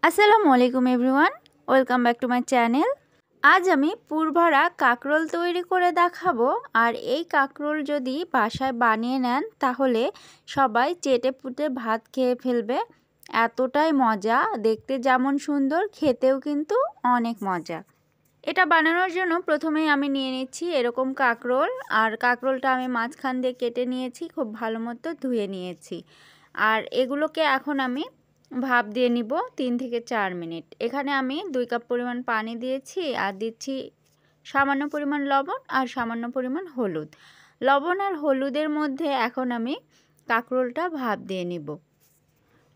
আসসালামু আলাইকুম everyone, welcome back to my channel. আজ আমি পুরভরা কাঁকরোল তৈরি করে দেখাবো। আর এই কাঁকরোল যদি বাসায় বানিয়ে নেন তাহলে সবাই চেটে পুটে ভাত খেয়ে ফেলবে। এতটাই মজা, দেখতে যেমন সুন্দর, খেতেও কিন্তু অনেক মজা। এটা বানানোর জন্য প্রথমেই আমি নিয়ে নিচ্ছি এরকম কাঁকরোল। আর কাঁকরোলটা আমি মাঝখান দিয়ে কেটে নিয়েছি, খুব ভালো মতো ধুয়ে নিয়েছি। আর এগুলোকে এখন আমি ভাপ দিয়ে নিব 3 থেকে 4 মিনিট। এখানে আমি 2 কাপ পরিমাণ পানি দিয়েছি আর দিচ্ছি সামান্য পরিমাণ লবণ আর সামান্য পরিমাণ হলুদ। লবণ আর হলুদের মধ্যে এখন আমি কাঁকরোলটা ভাপ দিয়ে নিব।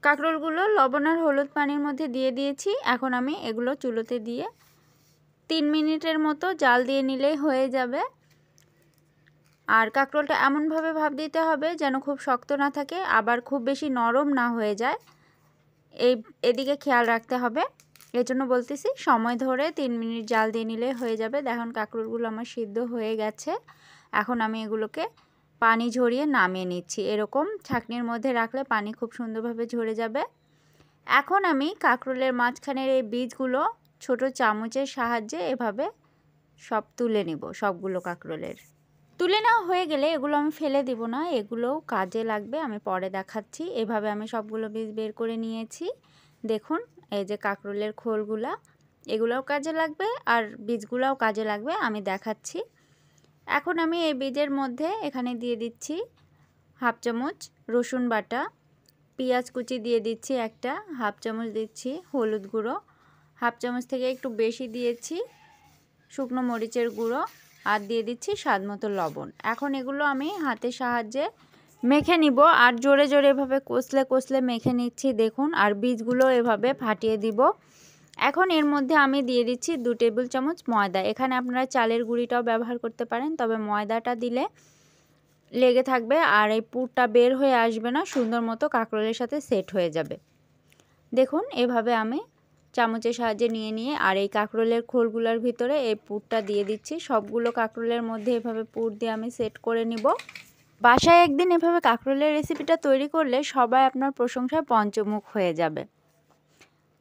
কাঁকরোলগুলো লবণ আর হলুদ পানির মধ্যে দিয়ে দিয়েছি। এখন আমি এগুলো চুলোতে দিয়ে 3 মিনিটের মতো জাল দিয়ে নিলেই হয়ে যাবে। আর কাঁকরোলটা এমনভাবে ভাপ দিতে হবে যেন খুব শক্ত না থাকে, আবার খুব বেশি নরম না হয়ে যায়। এদিকে খেয়াল রাখতে হবে। এর জন্য বলতেছি সময় ধরে 3 মিনিট জাল দিয়ে নিলে হয়ে যাবে। দেখুন কাঁকরোলগুলো আমার সিদ্ধ হয়ে গেছে। এখন আমি এগুলোকে পানি ঝরিয়ে নামিয়ে নিচ্ছি। এরকম ছাঁকনির মধ্যে রাখলে পানি খুব সুন্দরভাবে ঝরে যাবে। এখন আমি কাঁকরোলের মাঝখানের এই বীজগুলো ছোট চামচের সাহায্যে এভাবে সব তুলে নিব। সবগুলো কাঁকরোলের তুলে নেওয়া হয়ে গেলে এগুলো আমি ফেলে দিব না, এগুলোও কাজে লাগবে, আমি পরে দেখাচ্ছি। এভাবে আমি সবগুলো বীজ বের করে নিয়েছি। দেখুন এই যে কাঁকরোলের খোলগুলা, এগুলোও কাজে লাগবে আর বীজগুলোও কাজে লাগবে, আমি দেখাচ্ছি। এখন আমি এই বীজের মধ্যে এখানে দিয়ে দিচ্ছি হাফ চামচ রসুন বাটা, পেঁয়াজ কুচি দিয়ে দিচ্ছি একটা, হাফ চামচ দিচ্ছি হলুদ গুঁড়ো, হাফ চামচ থেকে একটু বেশি দিয়েছি শুকনো মরিচের গুঁড়ো, আর দিয়ে দিচ্ছি স্বাদমতো লবণ। এখন এগুলো আমি হাতের সাহায্যে মেখে নিব। আর জোরে জোরে এভাবে কষলে কষলে মেখে নিচ্ছি দেখুন। আর বীজগুলো এভাবে ফাটিয়ে দিব। এখন এর মধ্যে আমি দিয়ে দিচ্ছি 2 টেবিল চামচ ময়দা। এখানে আপনারা চালের গুঁড়িটাও ব্যবহার করতে পারেন, তবে ময়দাটা দিলে লেগে থাকবে আর এই পুরটা বের হয়ে আসবে না, সুন্দর মতো কাঁকরোলের সাথে সেট হয়ে যাবে। দেখুন এভাবে আমি চামচের সাহায্যে নিয়ে আর এই কাঁকরোলের খোলগুলোর ভিতরে এই পুরটা দিয়ে দিচ্ছি। সবগুলো কাঁকরোলের মধ্যে এভাবে পুর দিয়ে আমি সেট করে নিব। বাসায় একদিন এভাবে কাঁকরোলের রেসিপিটা তৈরি করলে সবাই আপনার প্রশংসায় পঞ্চমুখ হয়ে যাবে।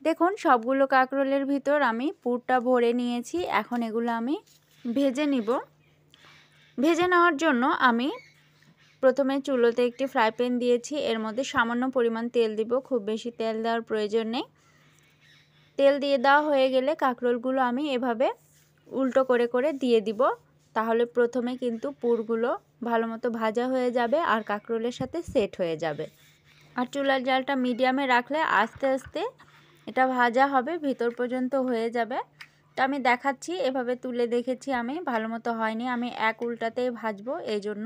দেখুন সবগুলো কাঁকরোলের ভিতর আমি পুরটা ভরে নিয়েছি। এখন এগুলো আমি ভেজে নিব। ভেজে নেওয়ার জন্য আমি প্রথমে চুলোতে একটি ফ্রাই প্যান দিয়েছি, এর মধ্যে সামান্য পরিমাণ তেল দিব, খুব বেশি তেল দেওয়ার প্রয়োজন নেই। তেল দিয়ে দেওয়া হয়ে গেলে কাঁকরোলগুলো আমি এভাবে উল্টো করে করে দিয়ে দিব। তাহলে প্রথমে কিন্তু পুরগুলো ভালো মতো ভাজা হয়ে যাবে আর কাঁকরোলের সাথে সেট হয়ে যাবে। আর চুলার জালটা মিডিয়ামে রাখলে আস্তে আস্তে এটা ভাজা হবে, ভিতর পর্যন্ত হয়ে যাবে। তো আমি দেখাচ্ছি, এভাবে তুলে দেখেছি আমি, ভালো মতো হয়নি, আমি এক উল্টাতেই ভাজবো, এই জন্য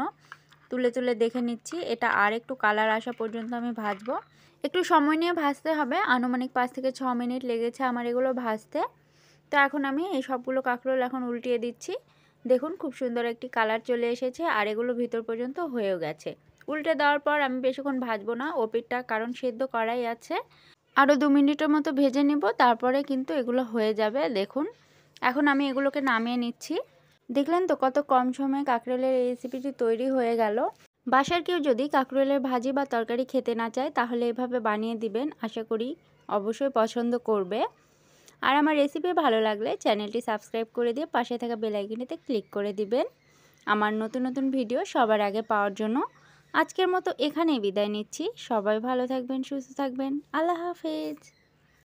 তুলে তুলে দেখে নিচ্ছি। এটা আর একটু কালার আসা পর্যন্ত আমি ভাজবো। একটু সময় নিয়ে ভাজতে হবে, আনুমানিক 5 থেকে 6 মিনিট লেগেছে আমার এগুলো ভাজতে। তো এখন আমি এই সবগুলো কাঁকরোল এখন উল্টিয়ে দিচ্ছি। দেখুন খুব সুন্দর একটি কালার চলে এসেছে আর এগুলো ভিতর পর্যন্ত হয়েও গেছে। উল্টে দেওয়ার পর আমি বেশিক্ষণ ভাজবো না ওপিঠটা, কারণ সেদ্ধ করাই আছে। আরও 2 মিনিটের মতো ভেজে নেব, তারপরে কিন্তু এগুলো হয়ে যাবে। দেখুন এখন আমি এগুলোকে নামিয়ে নিচ্ছি। দেখলেন তো কত কম সময়ে কাঁকরোলের এই রেসিপিটি তৈরি হয়ে গেল। বাসার কেউ যদি কাঁকরোলের ভাজি বা তরকারি খেতে না চায় তাহলে এভাবে বানিয়ে দিবেন, আশা করি অবশ্যই পছন্দ করবে। আর আমার রেসিপি ভালো লাগলে চ্যানেলটি সাবস্ক্রাইব করে দিয়ে পাশে থাকা বেল আইকনটিতে ক্লিক করে দিবেন আমার নতুন নতুন ভিডিও সবার আগে পাওয়ার জন্য। আজকের মতো এখানেই বিদায় নিচ্ছি। সবাই ভালো থাকবেন, সুস্থ থাকবেন। আল্লাহ হাফেজ।